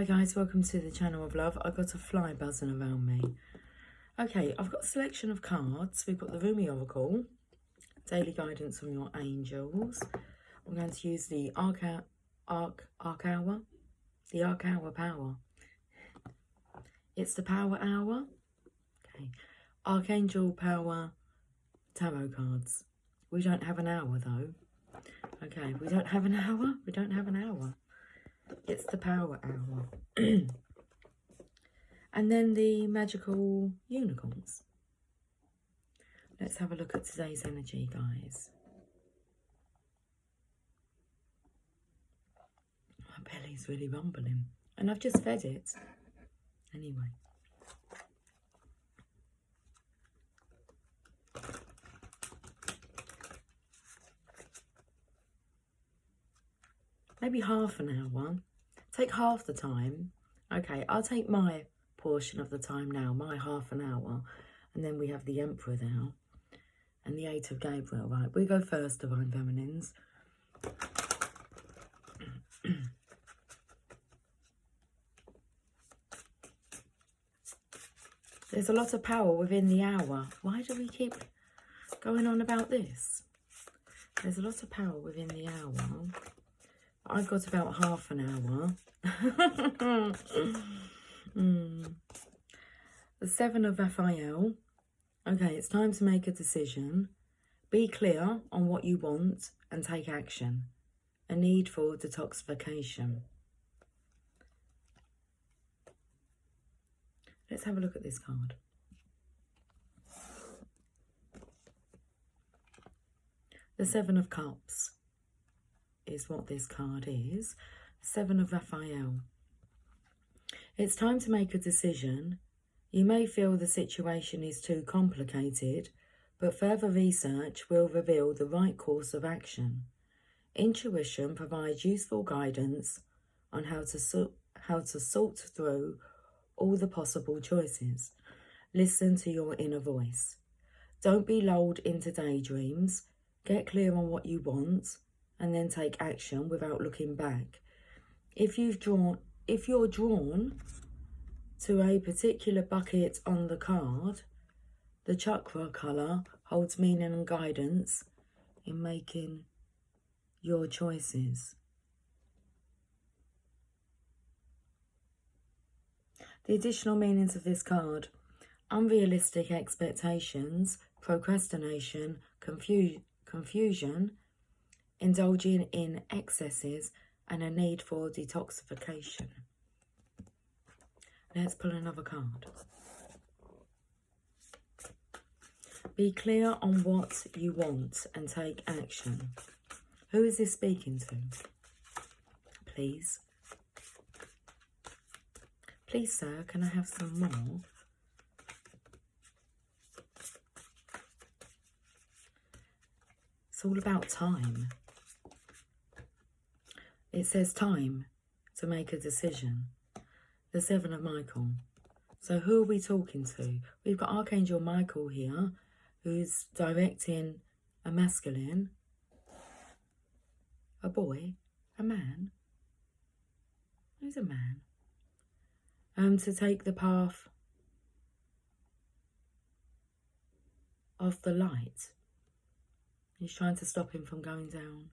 Hi guys, welcome to the channel of love. I've got a fly buzzing around me. Okay, I've got a selection of cards. We've got the Rumi Oracle, daily guidance from your angels. I'm going to use the Arc Hour Power. It's the Power Hour. Okay, Archangel Power Tarot cards. We don't have an hour though. Okay, we don't have an hour. We don't have an hour. It's the Power Hour. And then the magical unicorns. Let's have a look at today's energy, guys. My belly's really rumbling. And I've just fed it. Anyway. Maybe half an hour. Take half the time. Okay, I'll take my portion of the time now, my half an hour. And then we have the Emperor now. And the Eight of Gabriel. Right, we go first, Divine Feminines. There's a lot of power within the hour. Why do we keep going on about this? There's a lot of power within the hour. I've got about half an hour. The Seven of Raphael. Okay, it's time to make a decision. Be clear on what you want and take action. A need for detoxification. Let's have a look at this card. The Seven of Cups is what this card is. Seven of Raphael. It's time to make a decision. You may feel the situation is too complicated, but further research will reveal the right course of action. Intuition provides useful guidance on how to sort through all the possible choices. Listen to your inner voice. Don't be lulled into daydreams. Get clear on what you want and then take action without looking back. If you're drawn to a particular bucket on the card, the chakra colour holds meaning and guidance in making your choices. The additional meanings of this card: unrealistic expectations, procrastination, confusion, indulging in excesses, and a need for detoxification. Let's pull another card. Be clear on what you want and take action. Who is this speaking to? Please. Please, sir, can I have some more? It's all about time. It says time to make a decision. The Seven of Michael. So who are we talking to? We've got Archangel Michael here, who's directing a masculine, a boy, a man. Who's a man? To take the path of the light. He's trying to stop him from going down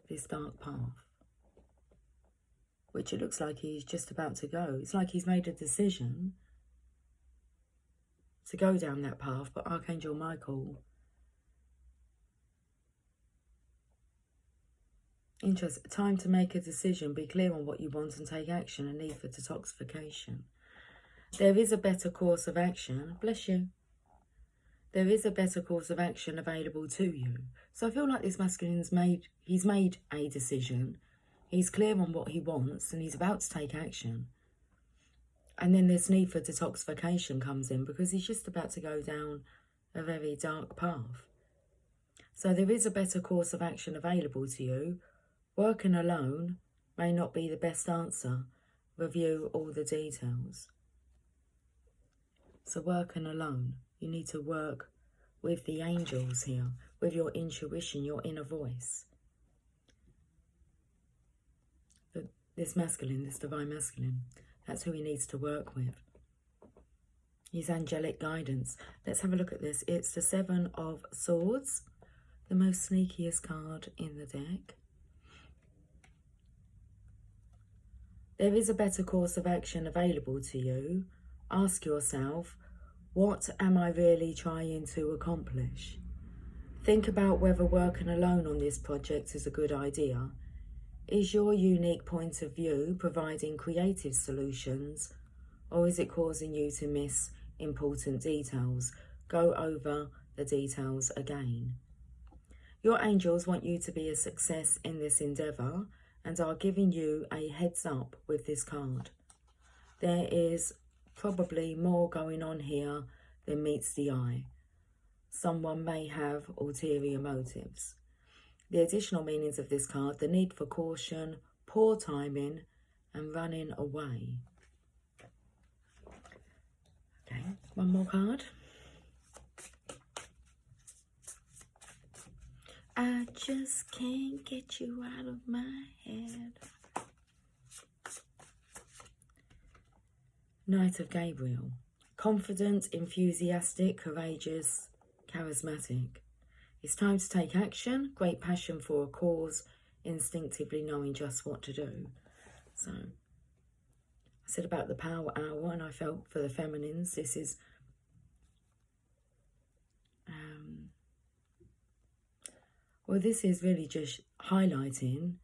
this dark path, which it looks like he's just about to go. It's like he's made a decision to go down that path, but Archangel Michael, time to make a decision, be clear on what you want and take action, a need for detoxification. There is a better course of action, bless you. There is a better course of action available to you. So I feel like this masculine's made a decision. He's clear on what he wants and he's about to take action. And then this need for detoxification comes in because he's just about to go down a very dark path. So there is a better course of action available to you. Working alone may not be the best answer. Review all the details. So working alone, you need to work with the angels here, with your intuition, your inner voice. this masculine, this divine masculine. That's who he needs to work with. His angelic guidance. Let's have a look at this. It's the Seven of Swords, the most sneakiest card in the deck. There is a better course of action available to you. Ask yourself, what am I really trying to accomplish? Think about whether working alone on this project is a good idea. Is your unique point of view providing creative solutions, or is it causing you to miss important details? Go over the details again. Your angels want you to be a success in this endeavour and are giving you a heads up with this card. There is probably more going on here than meets the eye. Someone may have ulterior motives. The additional meanings of this card: the need for caution, poor timing, and running away. Okay, one more card. I just can't get you out of my head. Knight of Gabriel. Confident, enthusiastic, courageous, charismatic. It's time to take action, great passion for a cause, instinctively knowing just what to do. So, I said about the power hour, and I felt for the feminines, this is well, this is really just highlighting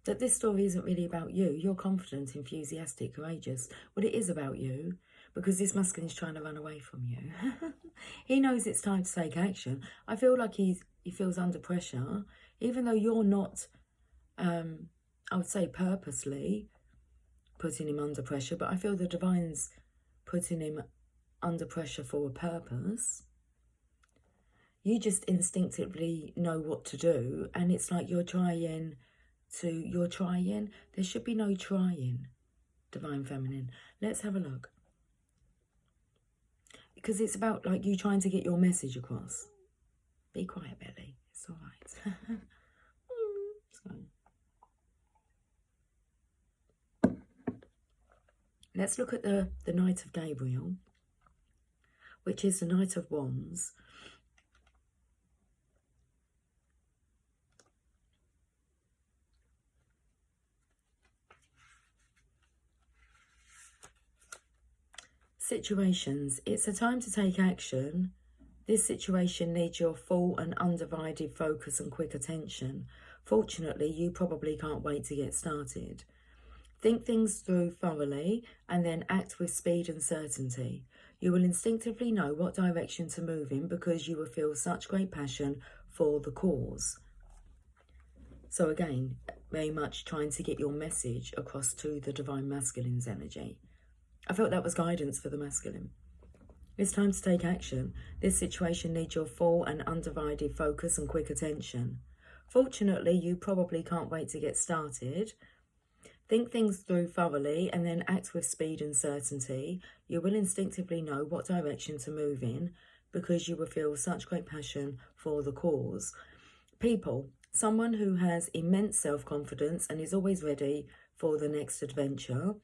that this story isn't really about you. You're confident, enthusiastic, courageous. Well, it is about you, because this masculine is trying to run away from you. He knows it's time to take action. I feel like he feels under pressure, even though you're not, I would say purposely putting him under pressure, but I feel the divine's putting him under pressure for a purpose. You just instinctively know what to do, and it's like you're trying. There should be no trying, divine feminine. Let's have a look. Because it's about like you trying to get your message across. Be quiet, Belly. It's all right. Let's look at the Knight of Gabriel, which is the Knight of Wands. Situations. It's a time to take action. This situation needs your full and undivided focus and quick attention. Fortunately, you probably can't wait to get started. Think things through thoroughly and then act with speed and certainty. You will instinctively know what direction to move in because you will feel such great passion for the cause. So again, very much trying to get your message across to the divine masculine's energy. I felt that was guidance for the masculine. It's time to take action. This situation needs your full and undivided focus and quick attention. Fortunately, you probably can't wait to get started. Think things through thoroughly and then act with speed and certainty. You will instinctively know what direction to move in because you will feel such great passion for the cause. People, someone who has immense self-confidence and is always ready for the next adventure.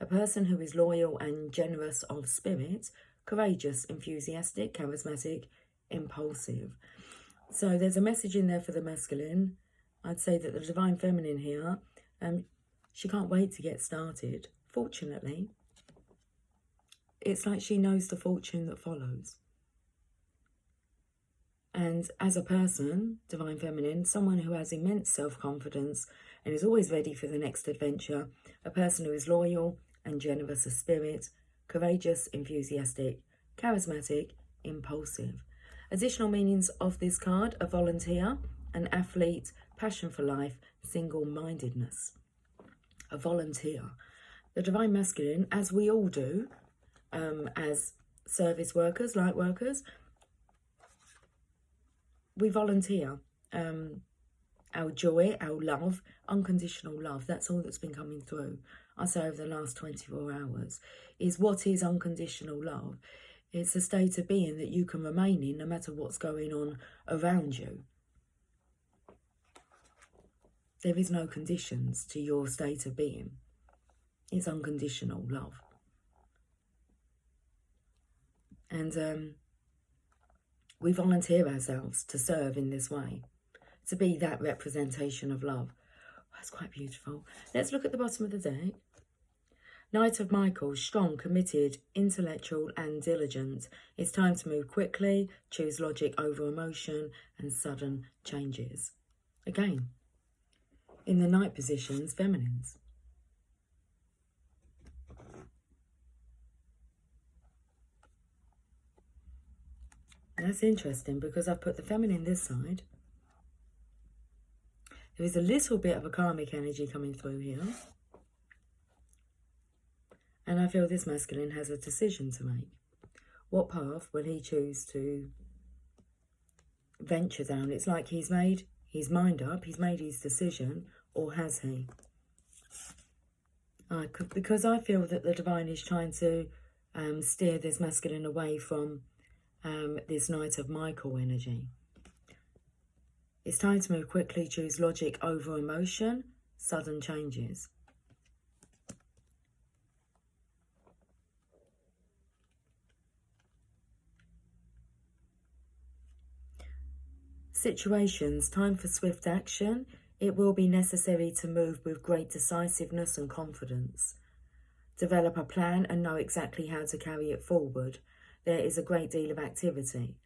A person who is loyal and generous of spirit, courageous, enthusiastic, charismatic, impulsive. So there's a message in there for the masculine. I'd say that the divine feminine here, she can't wait to get started. Fortunately, it's like she knows the fortune that follows. And as a person, divine feminine, someone who has immense self-confidence and is always ready for the next adventure, a person who is loyal and generous of spirit, courageous, enthusiastic, charismatic, impulsive. Additional meanings of this card: a volunteer, an athlete, passion for life, single-mindedness. A volunteer. The divine masculine, as we all do, as service workers, light workers, we volunteer. Our joy, our love, unconditional love, that's all that's been coming through. I say over the last 24 hours, is what is unconditional love. It's a state of being that you can remain in no matter what's going on around you. There is no conditions to your state of being. It's unconditional love. And we volunteer ourselves to serve in this way, to be that representation of love. That's quite beautiful. Let's look at the bottom of the deck. Knight of Michael, strong, committed, intellectual and diligent. It's time to move quickly, choose logic over emotion and sudden changes. Again, in the Knight positions, feminines. That's interesting because I've put the feminine this side. There is a little bit of a karmic energy coming through here. And I feel this masculine has a decision to make. What path will he choose to venture down? It's like he's made his mind up, he's made his decision, or has he? Because I feel that the divine is trying to steer this masculine away from this Knight of Michael energy. It's time to move quickly, choose logic over emotion, sudden changes. Situations, time for swift action. It will be necessary to move with great decisiveness and confidence. Develop a plan and know exactly how to carry it forward. There is a great deal of activity.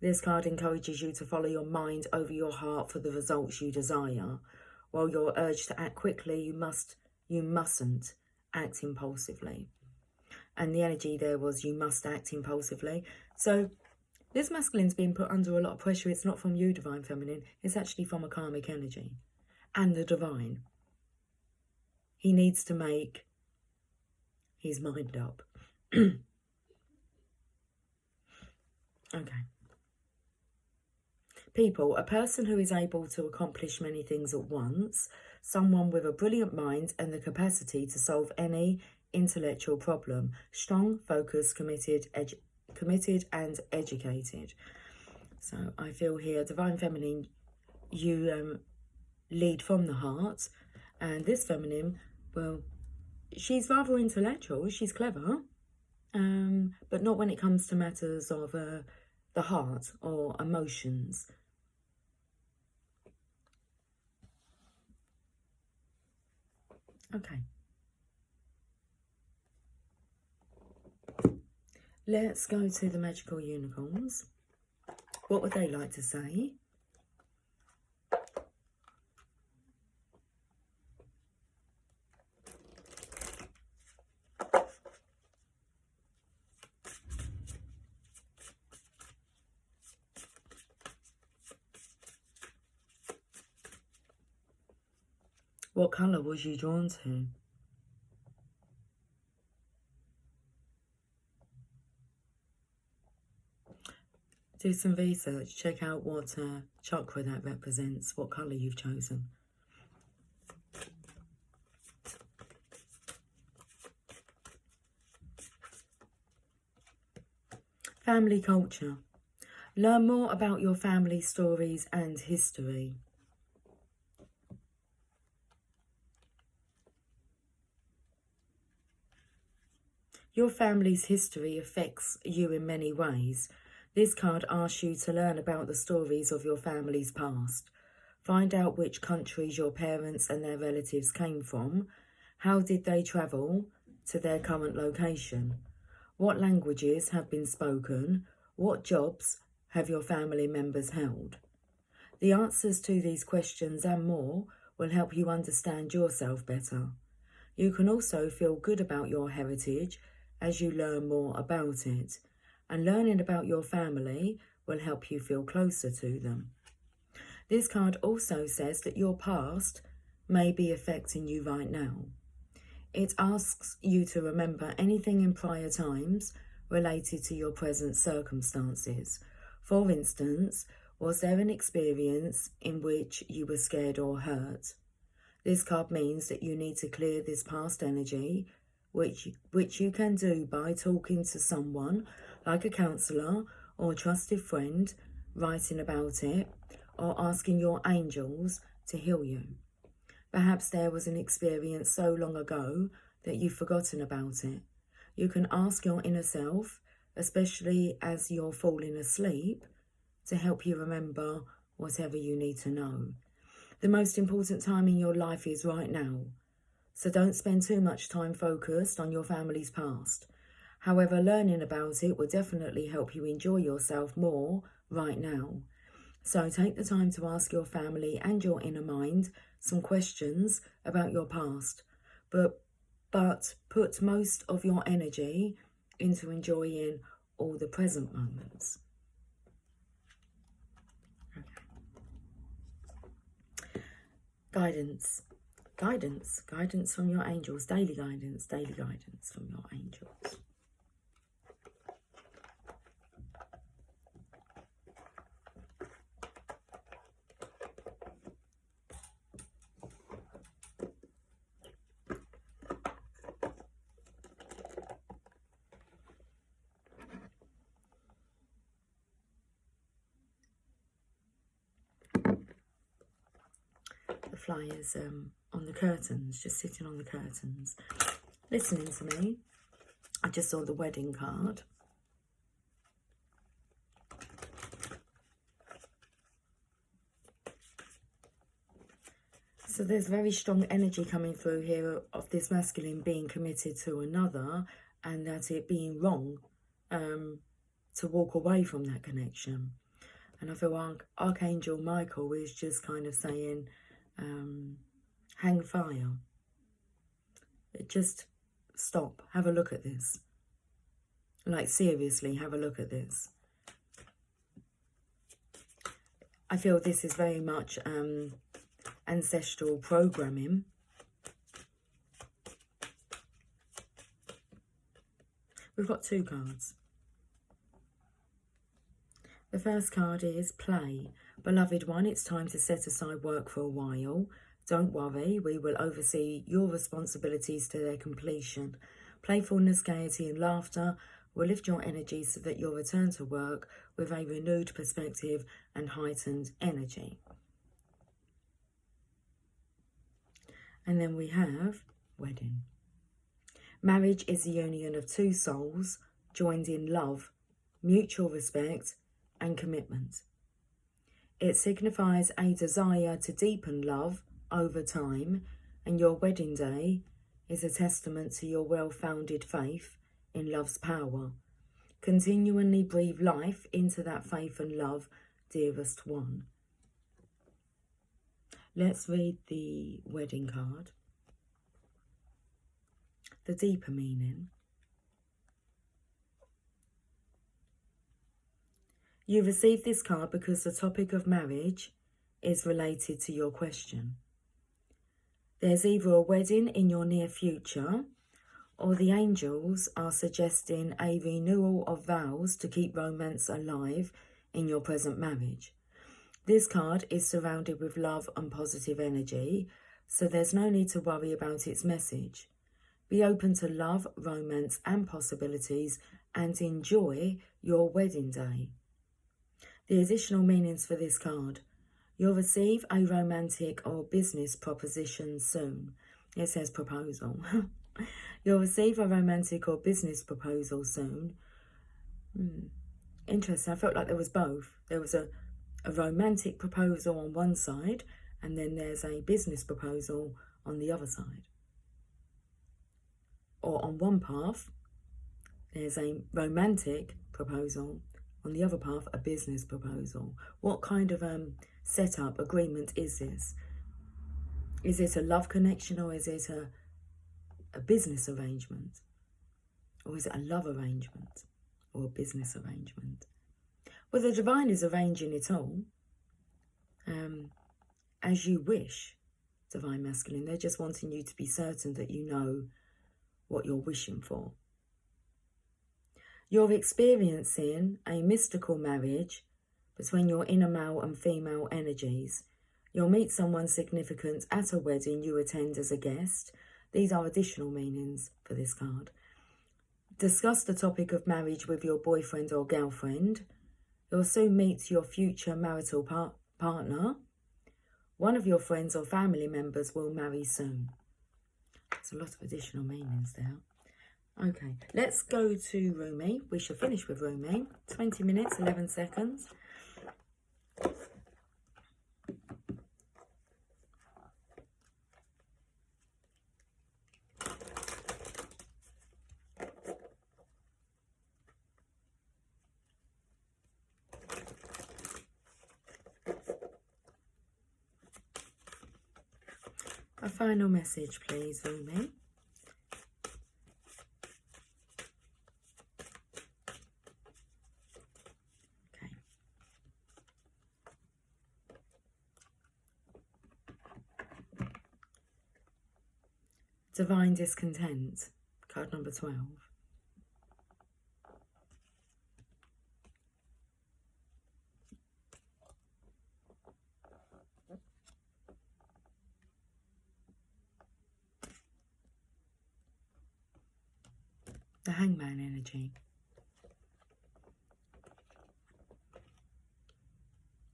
This card encourages you to follow your mind over your heart for the results you desire. While you're urged to act quickly, you mustn't act impulsively. And the energy there was you must act impulsively. So this masculine's been put under a lot of pressure. It's not from you, Divine Feminine. It's actually from a karmic energy. And the divine. He needs to make his mind up. Okay. People, a person who is able to accomplish many things at once, someone with a brilliant mind and the capacity to solve any intellectual problem, strong, focused, committed and educated. So I feel here, Divine Feminine, you lead from the heart, and this feminine, well, she's rather intellectual, she's clever, but not when it comes to matters of the heart or emotions. Okay. Let's go to the magical unicorns. What would they like to say? What colour was you drawn to? Do some research, check out what chakra that represents, what colour you've chosen. Family culture. Learn more about your family stories and history. Your family's history affects you in many ways. This card asks you to learn about the stories of your family's past. Find out which countries your parents and their relatives came from. How did they travel to their current location? What languages have been spoken? What jobs have your family members held? The answers to these questions and more will help you understand yourself better. You can also feel good about your heritage as you learn more about it. And learning about your family will help you feel closer to them. This card also says that your past may be affecting you right now. It asks you to remember anything in prior times related to your present circumstances. For instance, was there an experience in which you were scared or hurt? This card means that you need to clear this past energy, which you can do by talking to someone like a counsellor or a trusted friend writing about it, or asking your angels to heal you. Perhaps there was an experience so long ago that you've forgotten about it. You can ask your inner self, especially as you're falling asleep, to help you remember whatever you need to know. The most important time in your life is right now, so don't spend too much time focused on your family's past. However, learning about it will definitely help you enjoy yourself more right now. So take the time to ask your family and your inner mind some questions about your past, but put most of your energy into enjoying all the present moments. Okay. Guidance from your angels, daily guidance from your angels. The flyers on the curtains, just sitting on the curtains, listening to me. I just saw the wedding card. So there's very strong energy coming through here of this masculine being committed to another, and that it being wrong to walk away from that connection. And I feel Archangel Michael is just kind of saying, hang fire. Just stop. Have a look at this. Like, seriously, have a look at this. I feel this is very much ancestral programming. We've got two cards. The first card is play. Beloved one, it's time to set aside work for a while. Don't worry, we will oversee your responsibilities to their completion. Playfulness, gaiety and laughter will lift your energy so that you'll return to work with a renewed perspective and heightened energy. And then we have wedding. Marriage is the union of two souls joined in love, mutual respect and commitment. It signifies a desire to deepen love over time, and your wedding day is a testament to your well-founded faith in love's power. Continually breathe life into that faith and love, dearest one. Let's read the wedding card. The deeper meaning. You received this card because the topic of marriage is related to your question. There's either a wedding in your near future, or the angels are suggesting a renewal of vows to keep romance alive in your present marriage. This card is surrounded with love and positive energy, so there's no need to worry about its message. Be open to love, romance and possibilities, and enjoy your wedding day. The additional meanings for this card. You'll receive a romantic or business proposition soon. It says proposal. You'll receive a romantic or business proposal soon. Interesting. I felt like there was both. There was a romantic proposal on one side, and then there's a business proposal on the other side. Or on one path, there's a romantic proposal, on the other path, a business proposal. What kind of setup, agreement is this? Is it a love connection, or is it a business arrangement? Or is it a love arrangement or a business arrangement? Well, the divine is arranging it all as you wish, divine masculine. They're just wanting you to be certain that you know what you're wishing for. You're experiencing a mystical marriage between your inner male and female energies. You'll meet someone significant at a wedding you attend as a guest. These are additional meanings for this card. Discuss the topic of marriage with your boyfriend or girlfriend. You'll soon meet your future marital partner. One of your friends or family members will marry soon. There's a lot of additional meanings there. Okay, let's go to Rumi. We shall finish with Rumi. 20 minutes, 11 seconds. A final message, please, Rumi. Okay. Divine Discontent, card number 12. The Hangman energy.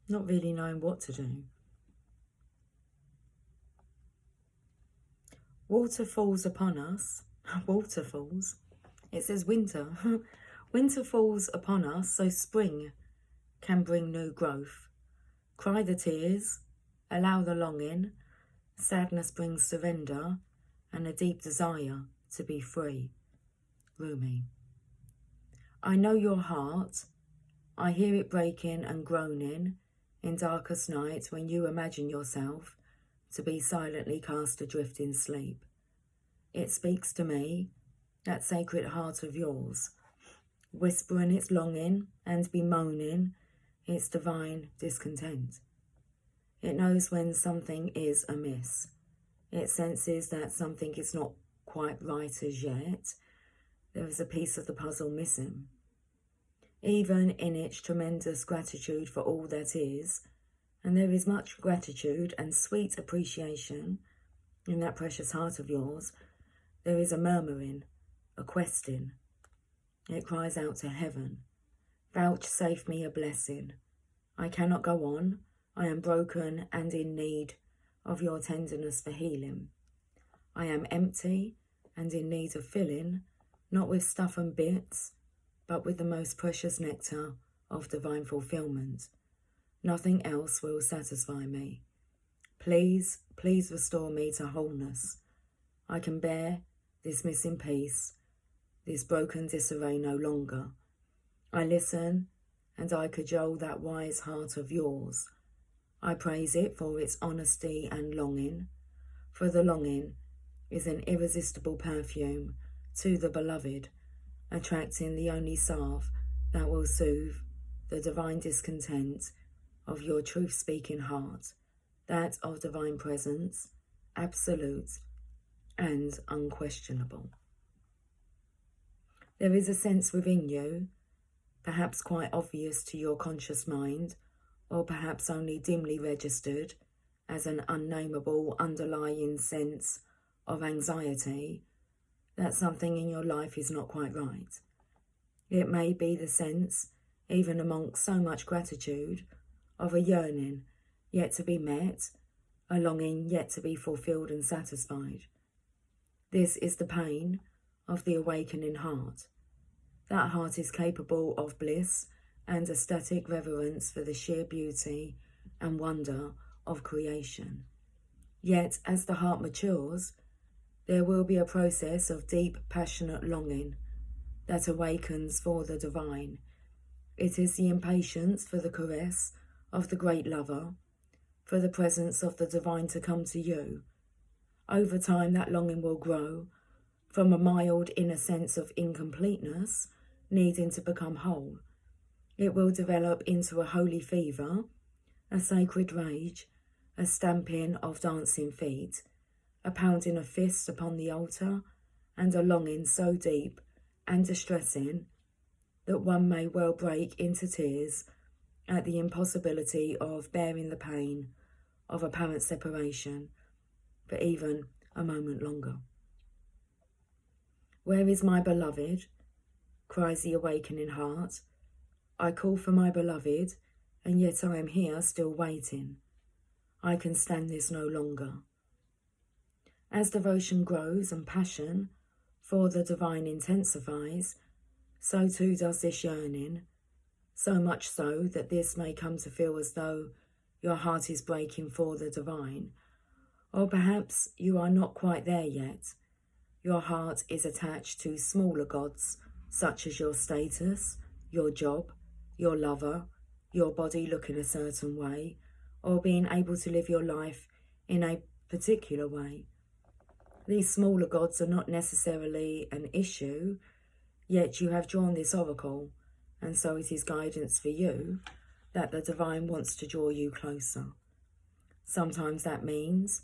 Not really knowing what to do. Water falls upon us. Water falls. It says winter. Winter falls upon us, so spring can bring new growth. Cry the tears, allow the longing. Sadness brings surrender and a deep desire to be free. Rumi. I know your heart. I hear it breaking and groaning in darkest nights when you imagine yourself to be silently cast adrift in sleep. It speaks to me, that sacred heart of yours, whispering its longing and bemoaning its divine discontent. It knows when something is amiss. It senses that something is not quite right as yet. There is a piece of the puzzle missing. Even in its tremendous gratitude for all that is, and there is much gratitude and sweet appreciation in that precious heart of yours, there is a murmuring, a questing. It cries out to heaven, vouchsafe me a blessing. I cannot go on. I am broken and in need of your tenderness for healing. I am empty and in need of filling, not with stuff and bits, but with the most precious nectar of divine fulfillment. Nothing else will satisfy me. Please, please restore me to wholeness. I can bear this missing piece, this broken disarray no longer. I listen and I cajole that wise heart of yours. I praise it for its honesty and longing, for the longing is an irresistible perfume to the beloved, attracting the only salve that will soothe the divine discontent of your truth-speaking heart, that of divine presence, absolute and unquestionable. There is a sense within you, perhaps quite obvious to your conscious mind, or perhaps only dimly registered as an unnameable underlying sense of anxiety, that something in your life is not quite right. It may be the sense, even amongst so much gratitude, of a yearning yet to be met, a longing yet to be fulfilled and satisfied. This is the pain of the awakening heart. That heart is capable of bliss and ecstatic reverence for the sheer beauty and wonder of creation. Yet, as the heart matures, there will be a process of deep, passionate longing that awakens for the divine. It is the impatience for the caress of the great lover, for the presence of the divine to come to you. Over time, that longing will grow from a mild inner sense of incompleteness, needing to become whole. It will develop into a holy fever, a sacred rage, a stamping of dancing feet, a pounding of fists upon the altar, and a longing so deep and distressing that one may well break into tears at the impossibility of bearing the pain of apparent separation for even a moment longer. Where is my beloved? cries the awakening heart. I call for my beloved, and yet I am here still waiting. I can stand this no longer. As devotion grows and passion for the divine intensifies, so too does this yearning, so much so that this may come to feel as though your heart is breaking for the divine. Or perhaps you are not quite there yet. Your heart is attached to smaller gods, such as your status, your job, your lover, your body looking a certain way, or being able to live your life in a particular way. These smaller gods are not necessarily an issue, yet you have drawn this oracle, and so it is guidance for you that the divine wants to draw you closer. Sometimes that means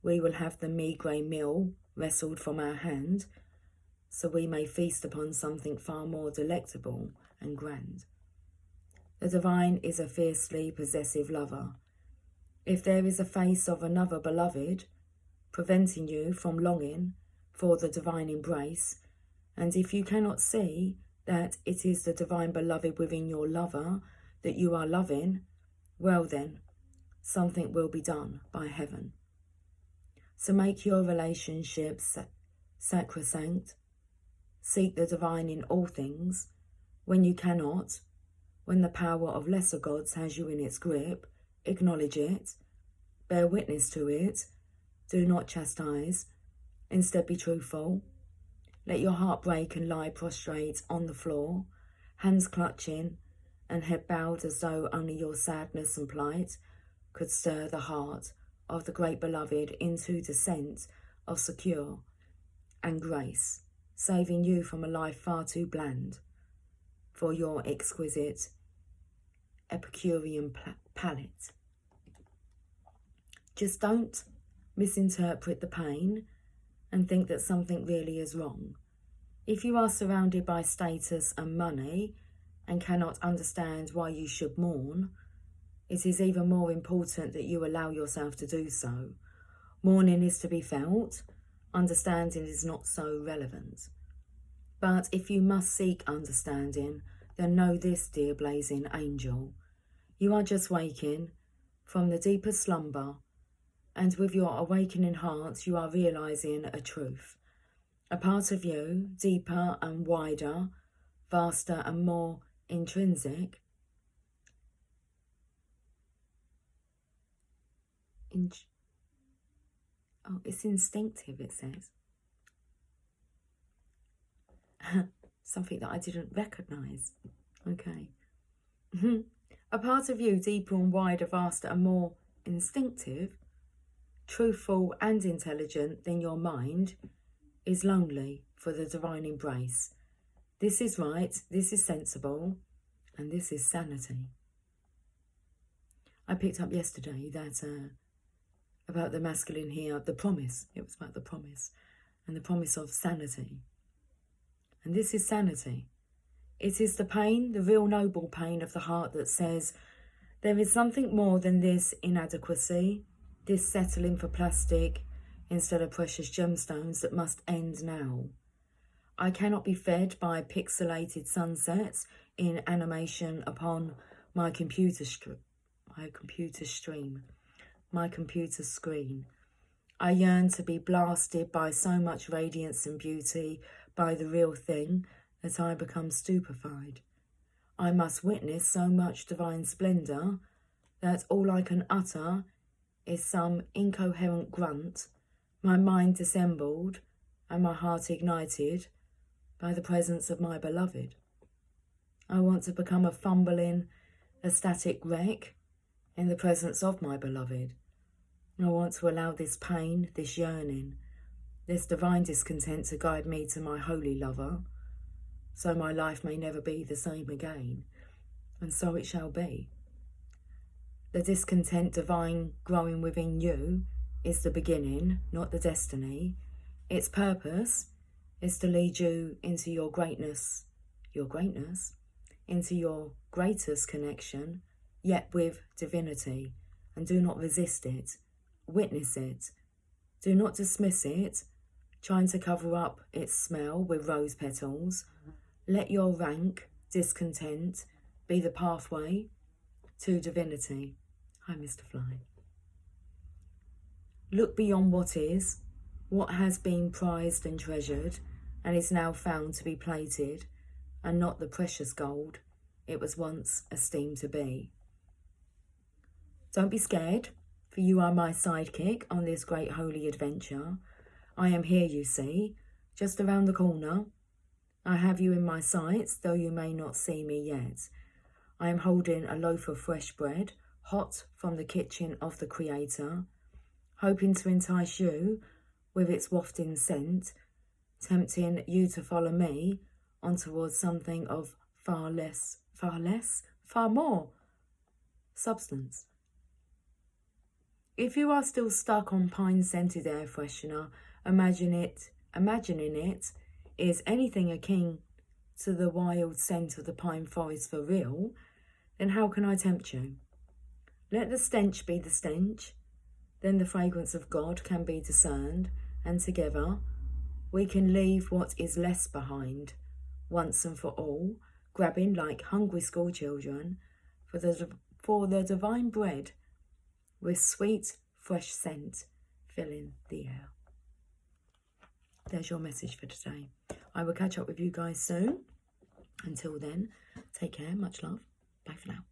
we will have the meagre meal wrestled from our hand, so we may feast upon something far more delectable and grand. The divine is a fiercely possessive lover. If there is a face of another beloved preventing you from longing for the divine embrace, and if you cannot see that it is the divine beloved within your lover that you are loving, well then, something will be done by heaven. So make your relationships sacrosanct. Seek the divine in all things. When you cannot, when the power of lesser gods has you in its grip, acknowledge it, bear witness to it, do not chastise, instead be truthful. Let your heart break and lie prostrate on the floor, hands clutching and head bowed as though only your sadness and plight could stir the heart of the great beloved into descent of secure and grace, saving you from a life far too bland for your exquisite Epicurean palate. Just don't misinterpret the pain and think that something really is wrong. If you are surrounded by status and money and cannot understand why you should mourn, it is even more important that you allow yourself to do so. Mourning is to be felt, understanding is not so relevant. But if you must seek understanding, then know this, dear blazing angel. You are just waking from the deepest slumber, and with your awakening heart you are realizing a truth. A part of you, deeper and wider, vaster and more intrinsic, it's instinctive, it says. Something that I didn't recognise. Okay. A part of you, deeper and wider, vaster and more instinctive, truthful and intelligent than your mind, is lonely for the divine embrace. This is right, this is sensible, and this is sanity. I picked up yesterday that about the masculine here, the promise. It was about the promise, and the promise of sanity. And this is sanity. It is the pain, the real noble pain of the heart that says, there is something more than this inadequacy, this settling for plastic instead of precious gemstones that must end now. I cannot be fed by pixelated sunsets in animation upon my computer screen. I yearn to be blasted by so much radiance and beauty, by the real thing, that I become stupefied. I must witness so much divine splendour that all I can utter is some incoherent grunt, my mind dissembled and my heart ignited by the presence of my beloved. I want to become a fumbling, ecstatic wreck in the presence of my beloved. I want to allow this pain, this yearning, this divine discontent to guide me to my holy lover, so my life may never be the same again, and so it shall be. The discontent divine growing within you is the beginning, not the destiny. Its purpose is to lead you into your greatness, into your greatest connection, yet with divinity, and do not resist it. Witness it. Do not dismiss it, trying to cover up its smell with rose petals. Let your rank discontent be the pathway to divinity. Hi, Mr. Fly. Look beyond what is, what has been prized and treasured, and is now found to be plated, and not the precious gold it was once esteemed to be. Don't be scared, for you are my sidekick on this great holy adventure. I am here, you see, just around the corner. I have you in my sights, though you may not see me yet. I am holding a loaf of fresh bread, hot from the kitchen of the Creator, hoping to entice you with its wafting scent, tempting you to follow me on towards something of far more substance. If you are still stuck on pine-scented air freshener, imagining it is anything akin to the wild scent of the pine forest for real, then how can I tempt you? Let the stench be the stench, then the fragrance of God can be discerned, and together we can leave what is less behind, once and for all, grabbing like hungry schoolchildren for the divine bread with sweet, fresh scent filling the air. There's your message for today. I will catch up with you guys soon. Until then, take care, much love. Bye for now.